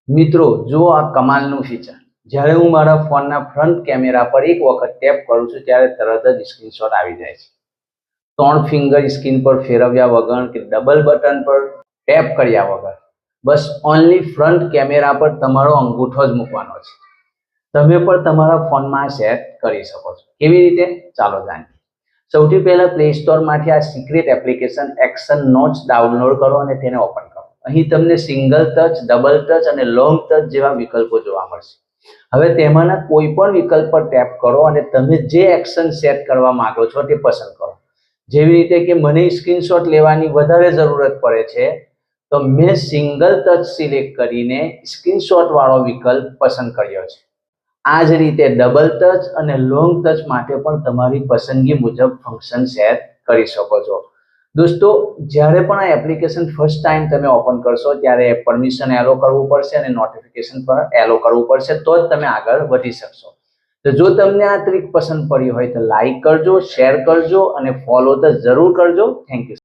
મિત્રો જો આ કમાલનું ફીચર જ્યારે હું મારા ફોનના ફ્રન્ટ કેમેરા પર એક વખત ટેપ કરું છું ત્યારે તરત જ સ્ક્રીનશોટ આવી જાય છે. 3 ફિંગર સ્ક્રીન પર ફેરવ્યા વગર કે ડબલ બટન પર ટેપ કર્યા વગર બસ ઓનલી ફ્રન્ટ કેમેરા પર તમારો અંગૂઠો જ મૂકવાનો છે. તમે પણ તમારા ફોનમાં સેટ કરી શકો છો. કેવી રીતે? ચાલો જાણીએ. સૌથી પહેલા પ્લે સ્ટોરમાંથી આ secret application action notes download કરો અને તેને ઓપન કરો. અહીં તમને સિંગલ ટચ, ડબલ ટચ અને લોંગ ટચ જેવા વિકલ્પો જોવા મળશે. હવે તેમાંના કોઈ પણ વિકલ્પ પર ટેપ કરો અને તમે જે એક્શન સેટ કરવા માંગો છો તે પસંદ કરો. જેવી રીતે કે મને સ્ક્રીનશોટ લેવાની વધારે જરૂરત પડે છે તો મેં સિંગલ ટચ સિલેક્ટ કરીને સ્ક્રીનશોટ વાળો વિકલ્પ પસંદ કર્યો છે. આ જ રીતે ડબલ ટચ અને લોંગ ટચ માટે પણ તમારી પસંદગી મુજબ ફંક્શન સેટ કરી શકો છો. દોસ્તો, જ્યારે પણ આ એપ્લિકેશન ફર્સ્ટ ટાઈમ તમે ઓપન કરશો ત્યારે પરમિશન એલો કરવું પડશે અને નોટિફિકેશન પણ એલો કરવું પડશે, તો જ તમે આગળ વધી શકશો. તો જો તમને આ ટ્રીક પસંદ પડી હોય તો લાઈક કરજો, શેર કરજો અને ફોલો તો જરૂર કરજો. Thank you.